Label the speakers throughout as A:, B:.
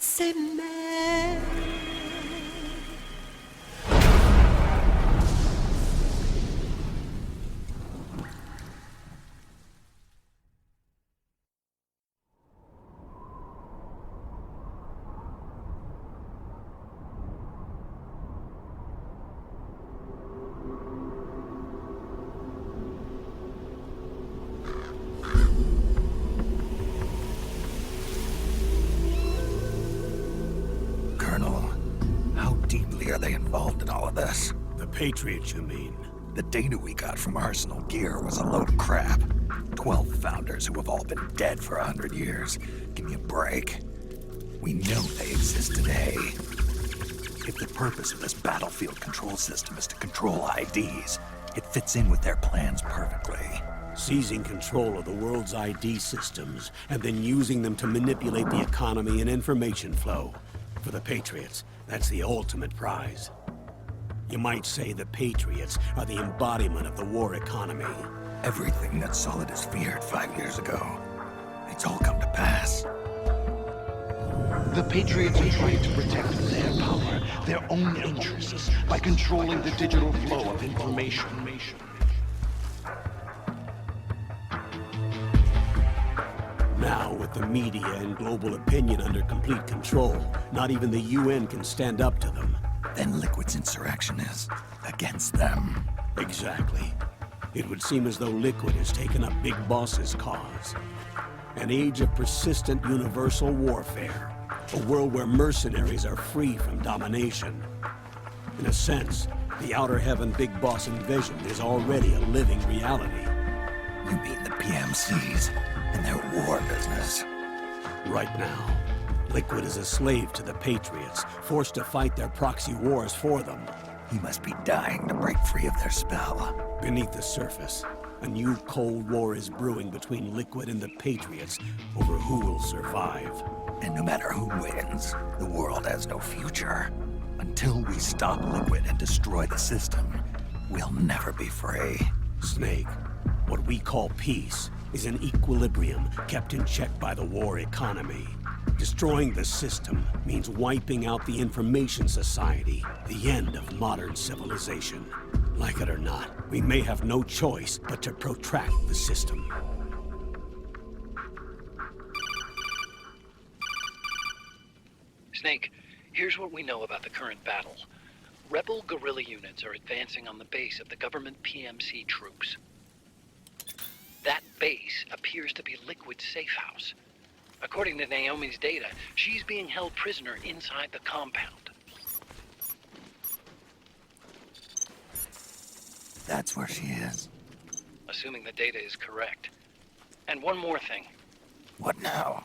A: s'aimer.
B: Are they involved in all of this?
C: The Patriots, you mean?
B: The data we got from Arsenal Gear was a load of crap. 12 founders who have all been dead for 100 years. Give me a break. We know they exist today. If the purpose of this battlefield control system is to control IDs, it fits in with their plans perfectly.
C: Seizing control of the world's ID systems, and then using them to manipulate the economy and information flow. For the Patriots, that's the ultimate prize. You might say the Patriots are the embodiment of the war economy.
B: Everything that Solidus feared 5 years ago, it's all come to pass.
D: The Patriots are trying to protect their power, their own interests, by controlling the digital flow of information.
C: Now, with the media and global opinion under complete control, not even the UN can stand up to them.
B: Then Liquid's insurrection is against them.
C: Exactly. It would seem as though Liquid has taken up Big Boss's cause. An age of persistent universal warfare. A world where mercenaries are free from domination. In a sense, the Outer Heaven Big Boss envisioned is already a living reality.
B: You mean the PMCs and their war business?
C: Right now, Liquid is a slave to the Patriots, forced to fight their proxy wars for them.
B: He must be dying to break free of their spell.
C: Beneath the surface, a new Cold War is brewing between Liquid and the Patriots over who will survive.
B: And no matter who wins, the world has no future. Until we stop Liquid and destroy the system, we'll never be free.
C: Snake, what we call peace is an equilibrium kept in check by the war economy. Destroying the system means wiping out the information society, the end of modern civilization. Like it or not, we may have no choice but to protract the system.
E: Snake, here's what we know about the current battle. Rebel guerrilla units are advancing on the base of the government PMC troops. That base appears to be Liquid's safe house. According to Naomi's data, she's being held prisoner inside the compound.
B: That's where she is.
E: Assuming the data is correct. And one more thing.
B: What now?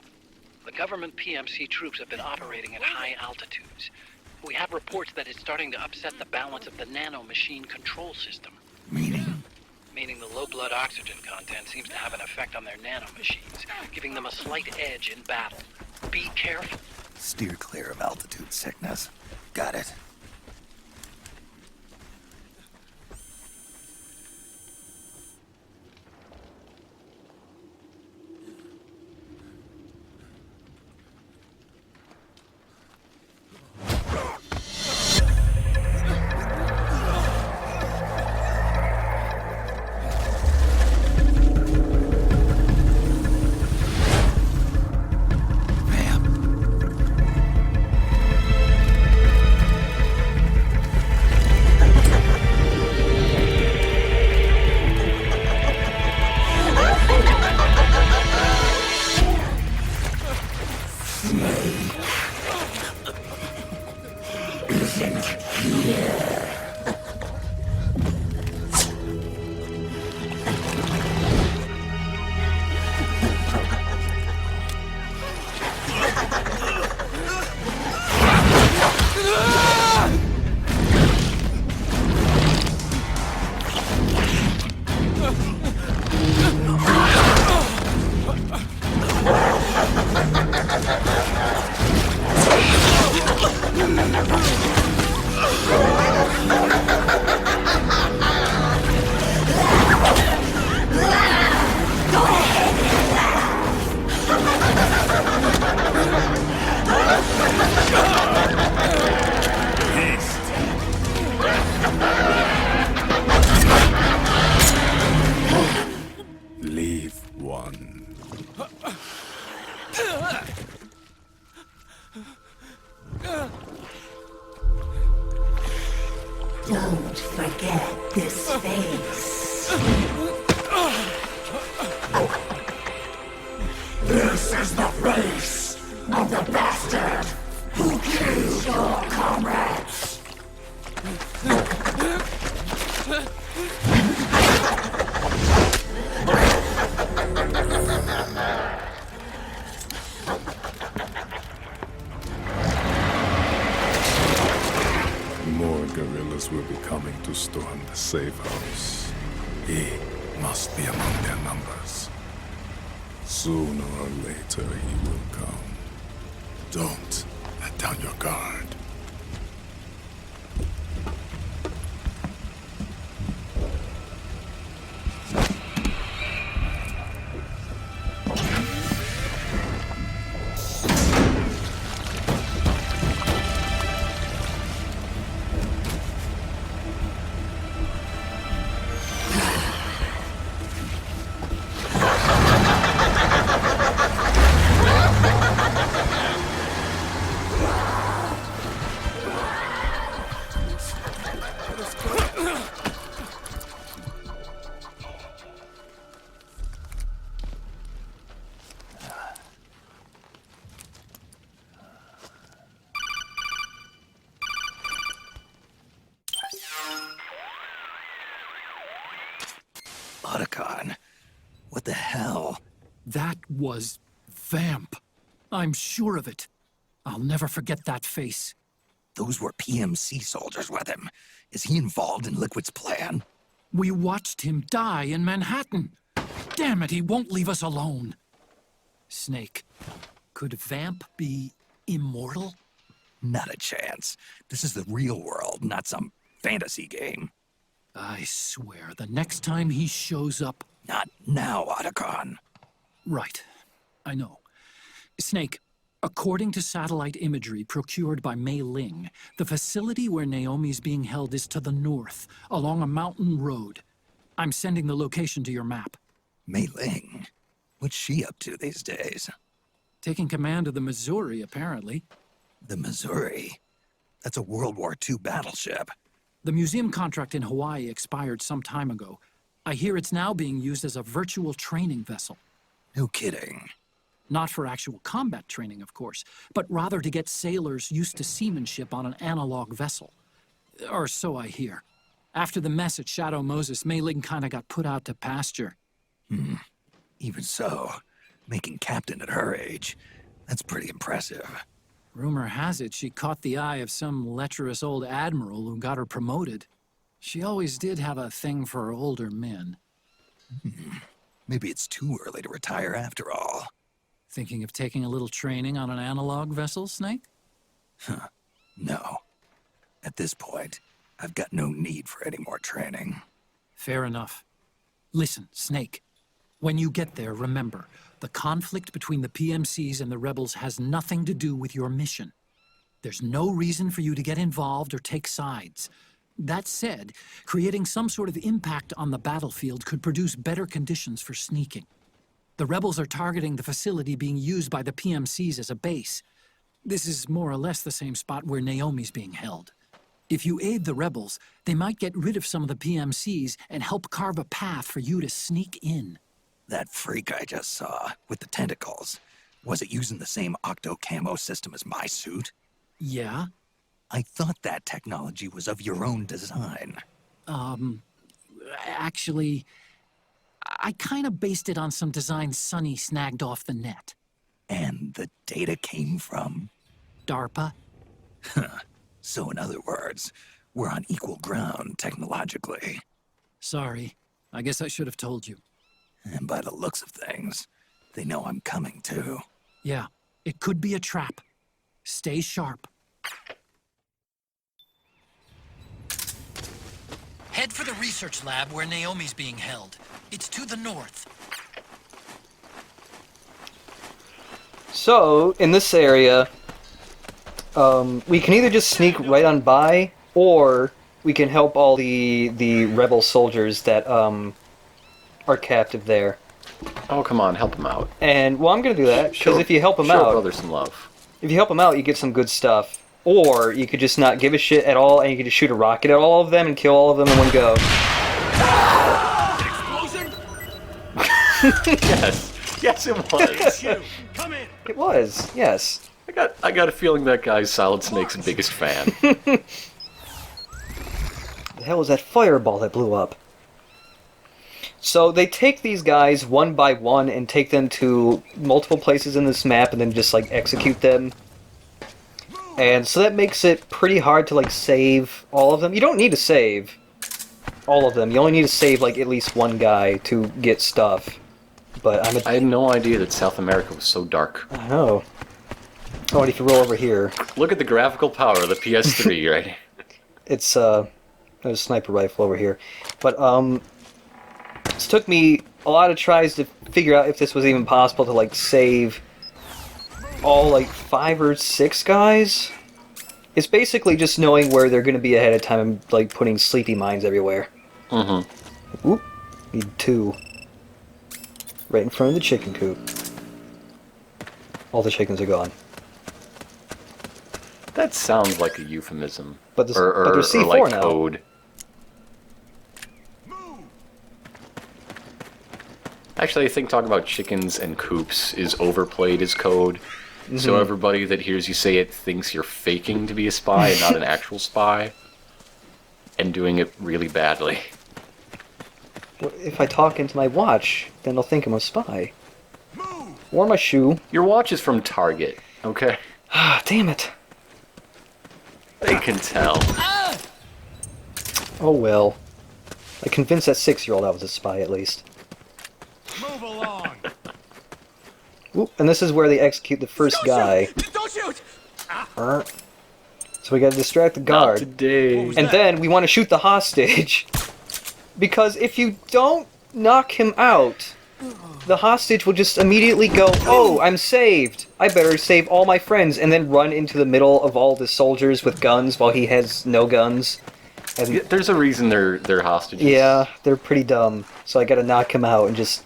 E: The government PMC troops have been operating at high altitudes. We have reports that it's starting to upset the balance of the nano-machine control system.
B: Meaning?
E: Meaning the low blood oxygen content seems to have an effect on their nano-machines, giving them a slight edge in battle. Be careful.
B: Steer clear of altitude sickness. Got it. This is the face of the bastard who killed your comrades.
A: More guerrillas will be coming to storm the safe house. He must be among their numbers. Sooner or later he will come. Don't let down your guard.
B: Otacon, what the hell?
F: That was Vamp. I'm sure of it. I'll never forget that face.
B: Those were PMC soldiers with him. Is he involved in Liquid's plan?
F: We watched him die in Manhattan. Damn it, he won't leave us alone. Snake, could Vamp be immortal?
B: Not a chance. This is the real world, not some fantasy game.
F: I swear, the next time he shows up...
B: Not now, Otacon.
F: Right. I know. Snake, according to satellite imagery procured by Mei Ling, the facility where Naomi's being held is to the north, along a mountain road. I'm sending the location to your map.
B: Mei Ling? What's she up to these days?
F: Taking command of the Missouri, apparently.
B: The Missouri? That's a World War II battleship.
F: The museum contract in Hawaii expired some time ago. I hear it's now being used as a virtual training vessel.
B: No kidding.
F: Not for actual combat training, of course, but rather to get sailors used to seamanship on an analog vessel. Or so I hear. After the mess at Shadow Moses, Mei Ling kinda got put out to pasture.
B: Even so, making captain at her age, that's pretty impressive.
F: Rumor has it she caught the eye of some lecherous old admiral who got her promoted. She always did have a thing for older men.
B: Maybe it's too early to retire after all.
F: Thinking of taking a little training on an analog vessel, Snake?
B: No. At this point, I've got no need for any more training.
F: Fair enough. Listen, Snake. When you get there, remember, the conflict between the PMCs and the rebels has nothing to do with your mission. There's no reason for you to get involved or take sides. That said, creating some sort of impact on the battlefield could produce better conditions for sneaking. The rebels are targeting the facility being used by the PMCs as a base. This is more or less the same spot where Naomi's being held. If you aid the rebels, they might get rid of some of the PMCs and help carve a path for you to sneak in.
B: That freak I just saw, with the tentacles, was it using the same octo-camo system as my suit?
F: Yeah?
B: I thought that technology was of your own design.
F: Actually, I kind of based it on some designs Sonny snagged off the net.
B: And the data came from?
F: DARPA?
B: So in other words, we're on equal ground technologically.
F: Sorry. I guess I should have told you.
B: And by the looks of things, they know I'm coming too.
F: Yeah, it could be a trap. Stay sharp. Head for the research lab where Naomi's being held. It's to the north.
G: So, in this area, we can either just sneak right on by, or we can help all the rebel soldiers that are captive there.
H: Oh, come on, help him out.
G: And, well, I'm going to do that, because if you help him
H: show
G: out...
H: brother some love.
G: If you help him out, you get some good stuff. Or you could just not give a shit at all, and you could just shoot a rocket at all of them and kill all of them in one go.
H: Yes. Yes, it was.
C: You, come in.
G: It was, yes.
H: I got a feeling that guy's Solid Snake's biggest fan.
G: The hell was that fireball that blew up? So they take these guys one by one and take them to multiple places in this map and then just like execute them. And so that makes it pretty hard to like save all of them. You don't need to save all of them. You only need to save like at least one guy to get stuff. But
H: I had no idea that South America was so dark.
G: I know. Oh, and if you roll over here,
H: Look at the graphical power of the PS3, right?
G: it's there's a sniper rifle over here. But it took me a lot of tries to figure out if this was even possible to like save all like 5 or 6 guys. It's basically just knowing where they're going to be ahead of time and like putting sleepy mines everywhere.
H: Mm-hmm.
G: Oop, need 2. Right in front of the chicken coop. All the chickens are gone.
H: That sounds like a euphemism.
G: But there's
H: or
G: C4
H: like
G: now.
H: code. Actually, I think talking about chickens and coops is overplayed as code. So everybody that hears you say it thinks you're faking to be a spy and not an actual spy. And doing it really badly.
G: Well, if I talk into my watch, then they'll think I'm a spy. Or my shoe.
H: Your watch is from Target, okay?
G: Ah, damn it.
H: They can tell.
G: Oh well. I convinced that 6-year-old I was a spy at least.
C: Move along.
G: Oop, and this is where they execute the first guy.
C: Don't shoot.
G: So we gotta distract the
H: Not
G: guard.
H: today.
G: And then we want to shoot the hostage. Because if you don't knock him out, the hostage will just immediately go, oh, I'm saved. I better save all my friends, and then run into the middle of all the soldiers with guns while he has no guns. And
H: Yeah, there's a reason they're hostages.
G: yeah, they're pretty dumb. So I gotta knock him out and just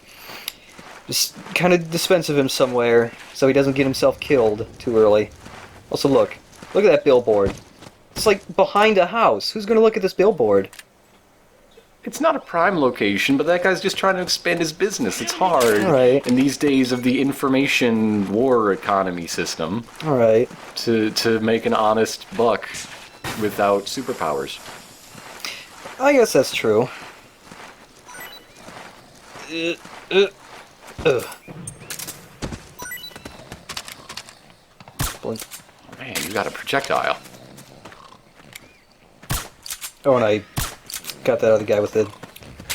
G: kind of dispense of him somewhere so he doesn't get himself killed too early. Also, look at that billboard. It's like behind a house. Who's gonna look at this billboard?
H: It's not a prime location, but that guy's just trying to expand his business. It's hard
G: Alright.
H: in these days of the information war economy system
G: All right.
H: to make an honest buck without superpowers.
G: I guess that's true. Blink.
H: Man, you got a projectile.
G: Oh, and I got that other guy with the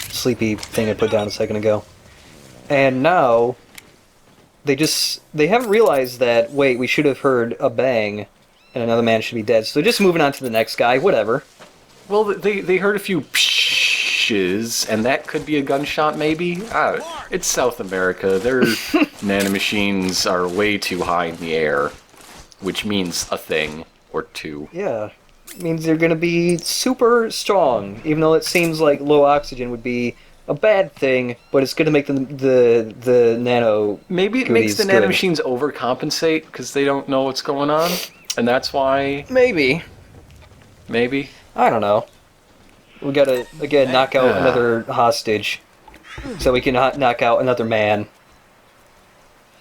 G: sleepy thing I put down a second ago. And now, they haven't realized that, wait, we should have heard a bang, and another man should be dead. So they're just moving on to the next guy, whatever.
H: Well, they heard a few pshes, and that could be a gunshot, maybe? It's South America. Their nanomachines are way too high in the air, which means a thing or two.
G: Yeah. It means they're gonna be super strong, even though it seems like low oxygen would be a bad thing, but it's gonna make the nano.
H: Maybe it makes the
G: goodies good.
H: nanomachines overcompensate because they don't know what's going on, and that's why.
G: Maybe.
H: Maybe.
G: I don't know. We gotta, again, knock out another hostage. So we can knock out another man.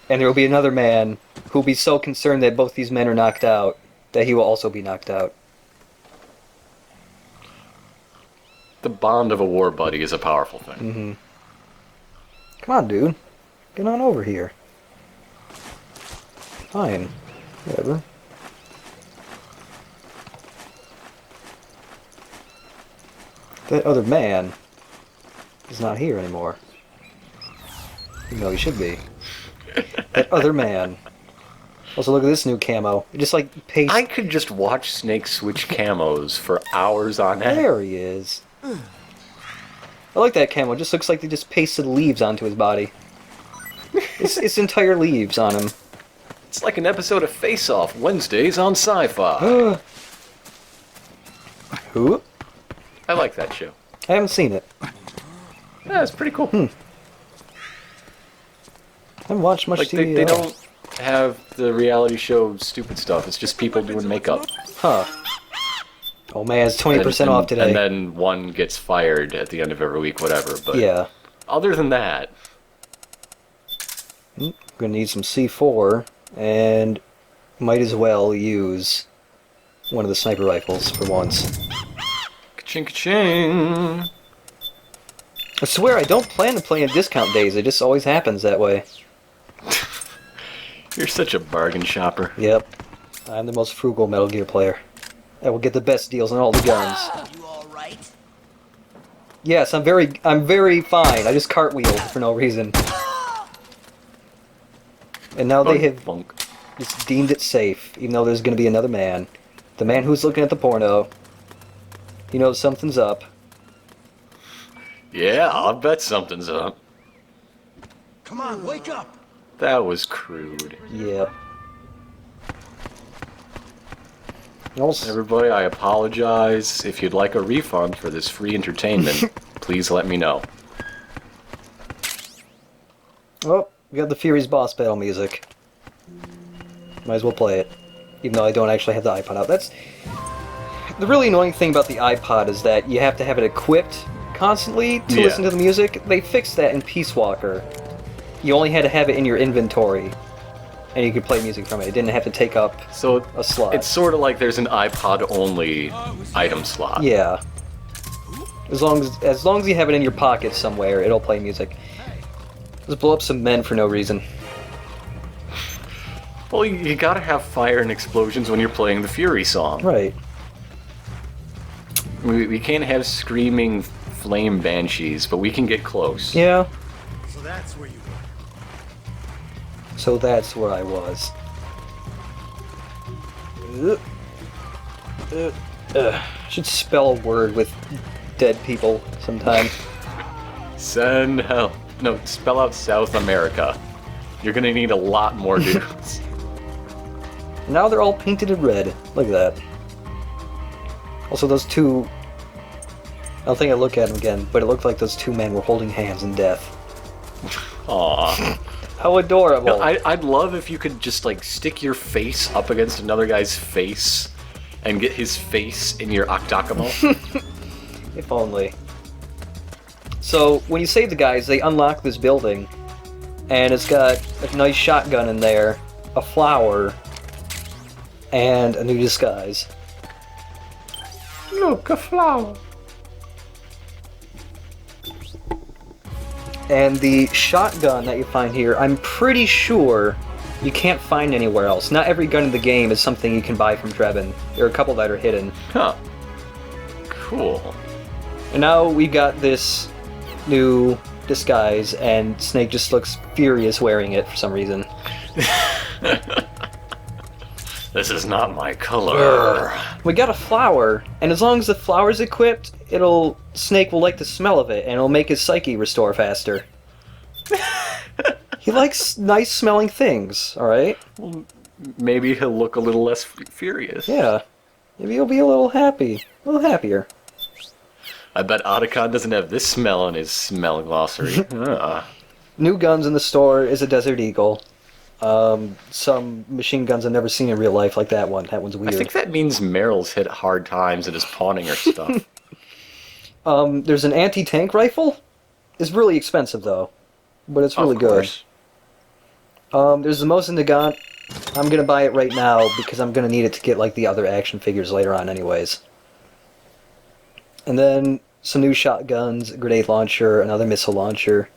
G: And there will be another man who will be so concerned that both these men are knocked out that he will also be knocked out.
H: The bond of a war buddy is a powerful thing.
G: Mm-hmm. Come on, dude. Get on over here. Fine. Whatever. That other man is not here anymore. Even though he should be. That other man. Also, look at this new camo. It just like pastes.
H: I could just watch Snake switch camos for hours on end.
G: There he is. I like that camo. It just looks like they just pasted leaves onto his body. It's entire leaves on him.
H: It's like an episode of Face Off Wednesdays on Sci-Fi.
G: Who?
H: I like that show.
G: I haven't seen it.
H: Yeah, it's pretty cool.
G: I haven't watched much
H: Like
G: TV
H: they
G: at all.
H: don't have the reality show stupid stuff. It's just people doing makeup.
G: Huh. Oh man, it's 20% off today.
H: And then one gets fired at the end of every week, whatever. But
G: Yeah.
H: other than that,
G: Gonna need some C4, and might as well use one of the sniper rifles for once.
H: Ka-ching, ka-ching.
G: I swear I don't plan to play in discount days, it just always happens that way.
H: You're such a bargain shopper.
G: Yep. I'm the most frugal Metal Gear player. I will get the best deals on all the guns.
I: You all right?
G: Yes, I'm very fine. I just cartwheeled for no reason. And now they have
H: Bunk.
G: just deemed it safe, even though there's going to be another man. The man who's looking at the porno. He knows something's up.
H: Yeah, I'll bet something's up.
I: Come on, wake up!
H: That was crude.
G: Yep. Also,
H: Everybody, I apologize. If you'd like a refund for this free entertainment, please let me know.
G: oh, we got the Fury's boss battle music. Might as well play it. Even though I don't actually have the iPod out. That's... The really annoying thing about the iPod is that you have to have it equipped constantly to
H: Yeah.
G: listen to the music. They fixed that in Peace Walker. You only had to have it in your inventory, and you could play music from it. It didn't have to take up
H: So
G: a slot.
H: it's sort of like there's an iPod-only item slot.
G: Yeah. As long as you have it in your pocket somewhere, it'll play music. Just blow up some men for no reason.
H: Well, you gotta have fire and explosions when you're playing the Fury song.
G: Right.
H: We can't have screaming flame banshees, but we can get close.
G: Yeah.
I: So that's where you were.
G: So that's where I was. Should spell a word with dead people sometime.
H: Send hell. No, spell out South America. You're gonna need a lot more dudes.
G: Now they're all painted in red. Look at that. Also, those two... I don't think I look at them again, but it looked like those two men were holding hands in death.
H: Aw.
G: How adorable.
H: No, I'd love if you could just, like, stick your face up against another guy's face and get his face in your octagonal.
G: If only. So, when you save the guys, they unlock this building, and it's got a nice shotgun in there, a flower, and a new disguise.
H: Look, a flower.
G: And the shotgun that you find here, I'm pretty sure you can't find anywhere else. Not every gun in the game is something you can buy from Drebin. There are a couple that are hidden.
H: Huh. Cool.
G: And now we've got this new disguise, and Snake just looks furious wearing it for some reason.
H: This is not my color.
G: We got a flower, and as long as the flower's equipped, Snake will like the smell of it, and it'll make his psyche restore faster. He likes nice smelling things, alright?
H: Well, maybe he'll look a little less furious.
G: Yeah. Maybe he'll be a little happy. A little happier.
H: I bet Otacon doesn't have this smell in his smell glossary.
G: New guns in the store is a Desert Eagle. Some machine guns I've never seen in real life, like that one. That one's weird.
H: I think that means Meryl's hit hard times and is pawning her stuff.
G: There's an anti-tank rifle. It's really expensive, though. But it's really good. There's the Mosin Nagant. I'm gonna buy it right now because I'm gonna need it to get like the other action figures later on anyways. And then some new shotguns, a grenade launcher, another missile launcher.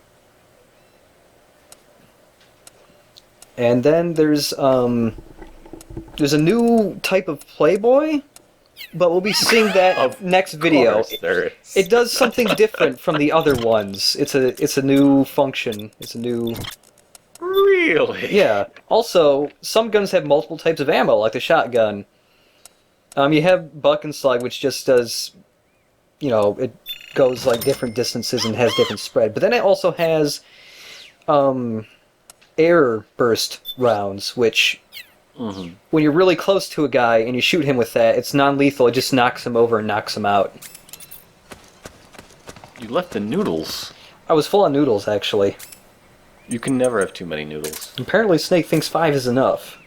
G: And then there's a new type of Playboy, but we'll be seeing that next video.
H: Of course there is.
G: It does something different from the other ones. It's a new function. It's a new...
H: Really?
G: Yeah. Also, some guns have multiple types of ammo, like the shotgun. You have Buck and Slug, which just does, it goes like different distances and has different spread. But then it also has air burst rounds, which when you're really close to a guy and you shoot him with that, it's non-lethal. It just knocks him over and knocks him out.
H: You left the noodles.
G: I was full on noodles, actually.
H: You can never have too many noodles.
G: Apparently Snake thinks 5 is enough.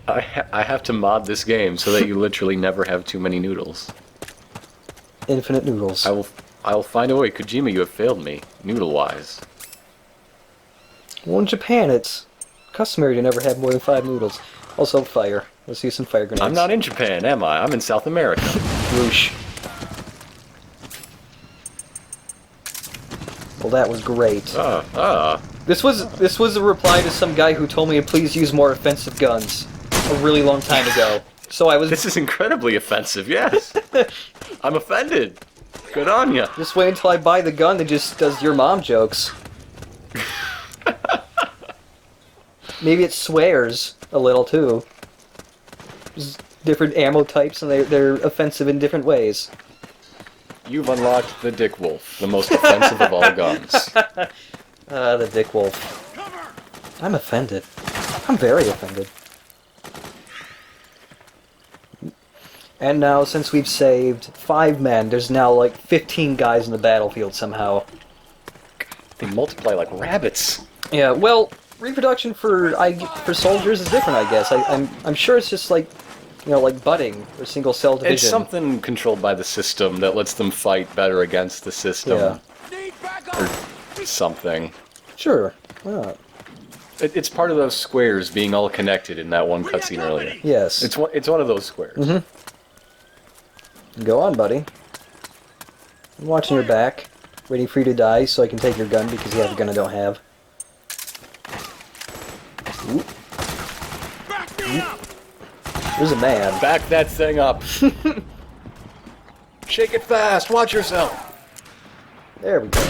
H: I have to mod this game so that you literally never have too many noodles.
G: Infinite noodles.
H: I will find a way. Kojima, you have failed me, noodle-wise.
G: Well, in Japan, it's customary to never have more than 5 noodles. Also, fire. Let's use some fire grenades.
H: I'm not in Japan, am I? I'm in South America.
G: Whoosh. Well, that was great. This was a reply to some guy who told me to please use more offensive guns a really long time ago. So I was...
H: This is incredibly offensive, yes. I'm offended. Good on ya.
G: Just wait until I buy the gun that just does your mom jokes. Maybe it swears a little, too. There's different ammo types, and they're offensive in different ways.
H: You've unlocked the Dick Wolf, the most offensive of all guns.
G: The Dick Wolf. I'm offended. I'm very offended. And now, since we've saved 5 men, there's now like 15 guys in the battlefield somehow.
H: They multiply like rabbits.
G: Yeah, well, reproduction for soldiers is different, I guess. I'm sure it's just like, you know, like budding or single cell division.
H: It's something controlled by the system that lets them fight better against the system.
G: Yeah.
H: Or something.
G: Sure. Why not?
H: It's part of those squares being all connected in that one cutscene earlier.
G: Yes.
H: It's one of those squares.
G: Mm-hmm. Go on, buddy. I'm watching your back, waiting for you to die so I can take your gun because you have a gun I don't have. Oop. There's a man.
H: Back that thing up. Shake it fast. Watch yourself.
G: There we go.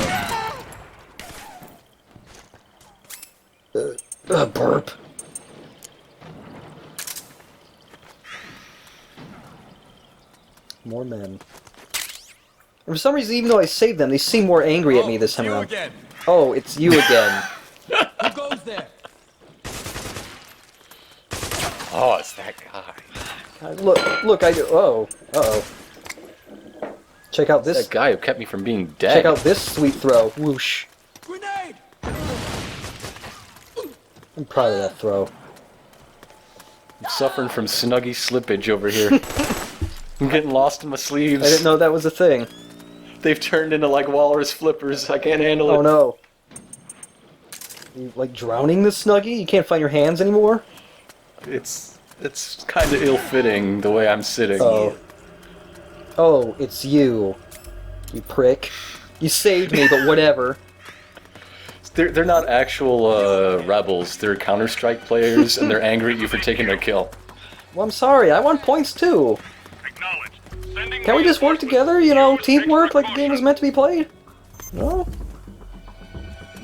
G: Burp. More men. And for some reason, even though I saved them, they seem more angry at me this time around. Oh, it's you again.
I: Who goes there?
H: Oh, it's that guy.
G: God, look, oh, uh-oh. Check out this.
H: That guy who kept me from being dead.
G: Check out this sweet throw. Whoosh.
I: Grenade!
G: I'm proud of that throw.
H: I'm suffering from snuggy slippage over here. I'm getting lost in my sleeves.
G: I didn't know that was a thing.
H: They've turned into like walrus flippers. I can't handle it.
G: Oh no. You like drowning the Snuggie? You can't find your hands anymore?
H: It's kind of ill-fitting the way I'm sitting.
G: Oh. Oh, it's you. You prick. You saved me, but whatever.
H: They're not actual rebels. They're Counter-Strike players, and they're angry at you for taking their kill.
G: Well, I'm sorry. I want points too. Can't we just work together? You know, teamwork like the game was meant to be played? No?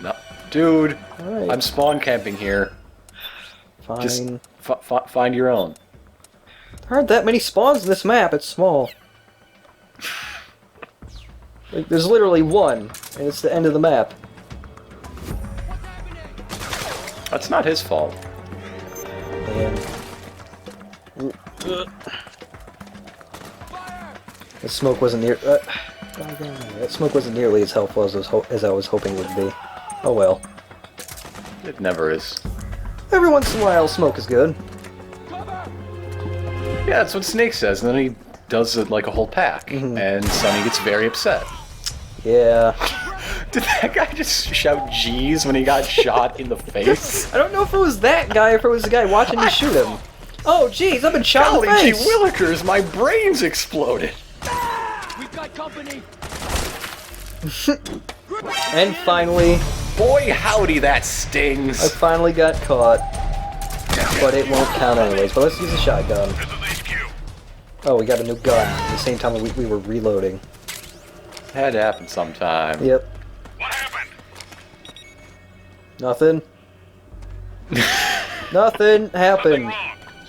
H: No. Dude,
G: Alright.
H: I'm spawn camping here.
G: Fine.
H: Just find your own.
G: There aren't that many spawns in this map. It's small. Like, there's literally one, and it's the end of the map.
H: That's not his fault.
G: And the smoke wasn't near. That smoke wasn't nearly as helpful as I was hoping it would be. Oh well.
H: It never is.
G: Every once in a while, smoke is good.
H: Yeah, that's what Snake says, and then he does it like a whole pack, and Sonny gets very upset.
G: Yeah.
H: Did that guy just shout "Jeez" when he got shot in the face?
G: I don't know if it was that guy or if it was the guy watching me shoot him. Oh, jeez, I've been shot in the
H: Golly gee
G: face!
H: willikers, my brain's exploded.
I: We've got company!
G: And finally,
H: Boy, howdy, that
G: I
H: stings.
G: finally got caught. But it won't count anyways, but let's use a shotgun. Oh, we got a new gun at the same time we were reloading.
H: Had to happen sometime.
G: Yep.
I: What happened?
G: Nothing. Nothing happened.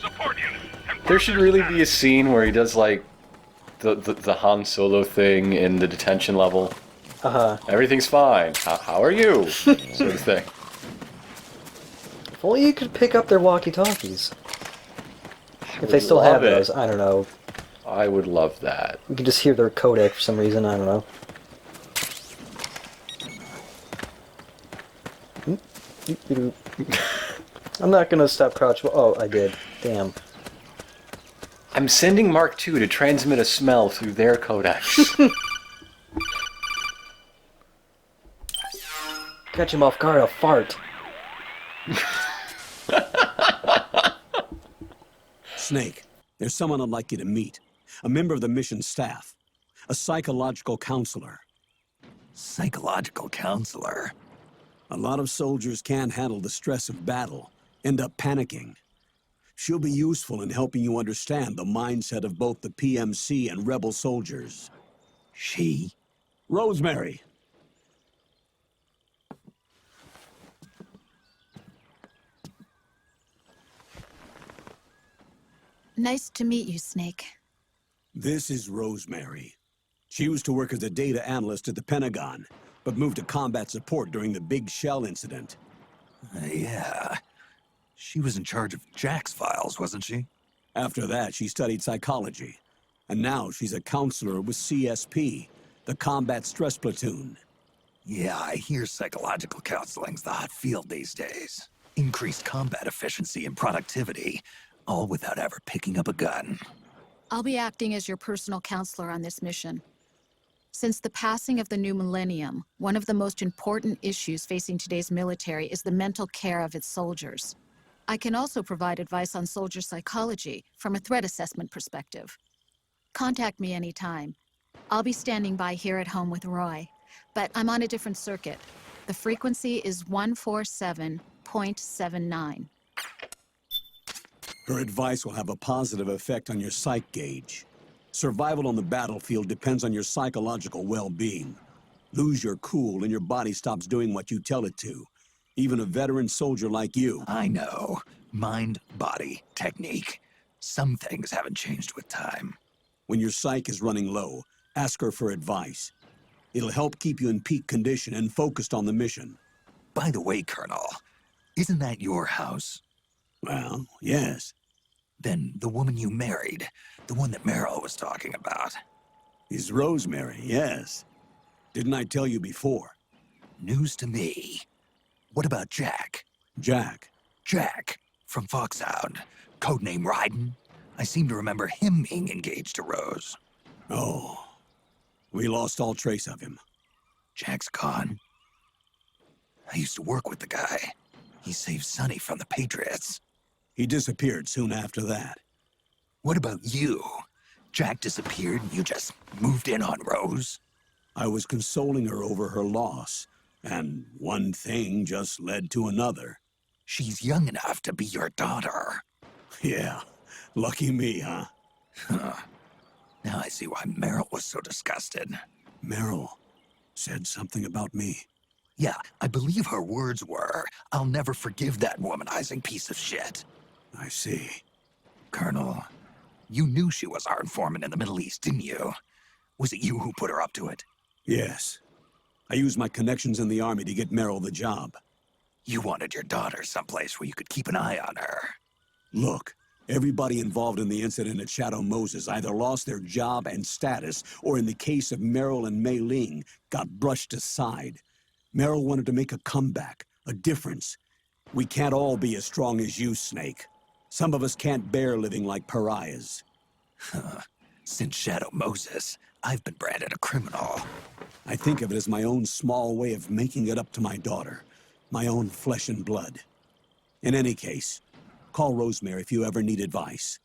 I: Support unit.
H: There should really be a scene where he does like the Han Solo thing in the detention level.
G: Uh-huh.
H: Everything's fine. How are you? Sort of thing.
G: If only you could pick up their walkie-talkies. If they still have those, I don't know.
H: I would love that.
G: We can just hear their codec for some reason, I don't know. I'm not gonna stop crouch. Oh, I did. Damn.
H: I'm sending Mark II to transmit a smell through their codecs.
G: Catch him off guard, a fart.
C: Snake, there's someone I'd like you to meet. A member of the mission staff. A psychological counselor.
B: Psychological counselor?
C: A lot of soldiers can't handle the stress of battle, end up panicking. She'll be useful in helping you understand the mindset of both the PMC and rebel soldiers.
B: She?
C: Rosemary.
J: Nice to meet you, Snake.
C: This is Rosemary. She used to work as a data analyst at the Pentagon, but moved to combat support during the Big Shell incident.
B: Yeah. She was in charge of Jack's files, wasn't she?
C: After that, she studied psychology. And now she's a counselor with CSP, the Combat Stress Platoon.
B: Yeah, I hear psychological counseling's the hot field these days. Increased combat efficiency and productivity, all without ever picking up a gun.
J: I'll be acting as your personal counselor on this mission. Since the passing of the new millennium, one of the most important issues facing today's military is the mental care of its soldiers. I can also provide advice on soldier psychology from a threat assessment perspective. Contact me anytime. I'll be standing by here at home with Roy, but I'm on a different circuit. The frequency is 147.79.
C: Her advice will have a positive effect on your psych gauge. Survival on the battlefield depends on your psychological well-being. Lose your cool and your body stops doing what you tell it to. Even a veteran soldier like you.
B: I know. Mind, body, technique. Some things haven't changed with time.
C: When your psyche is running low, ask her for advice. It'll help keep you in peak condition and focused on the mission.
B: By the way, Colonel, isn't that your house?
C: Well, yes.
B: Then the woman you married, the one that Meryl was talking about.
C: Is Rosemary, yes. Didn't I tell you before?
B: News to me. What about Jack?
C: Jack.
B: Jack, from Foxhound. Codename Ryden. I seem to remember him being engaged to Rose.
C: Oh. We lost all trace of him.
B: Jack's gone. I used to work with the guy. He saved Sonny from the Patriots.
C: He disappeared soon after that.
B: What about you? Jack disappeared and you just moved in on Rose?
C: I was consoling her over her loss, and one thing just led to another.
B: She's young enough to be your daughter.
C: Yeah, lucky me, huh?
B: Huh. Now I see why Meryl was so disgusted.
C: Meryl said something about me.
B: Yeah, I believe her words were, "I'll never forgive that womanizing piece of shit."
C: I see.
B: Colonel, you knew she was our informant in the Middle East, didn't you? Was it you who put her up to it?
C: Yes. I used my connections in the army to get Meryl the job.
B: You wanted your daughter someplace where you could keep an eye on her.
C: Look, everybody involved in the incident at Shadow Moses either lost their job and status, or in the case of Meryl and Mei Ling, got brushed aside. Meryl wanted to make a comeback, a difference. We can't all be as strong as you, Snake. Some of us can't bear living like pariahs.
B: Since Shadow Moses, I've been branded a criminal.
C: I think of it as my own small way of making it up to my daughter. My own flesh and blood. In any case, call Rosemary if you ever need advice.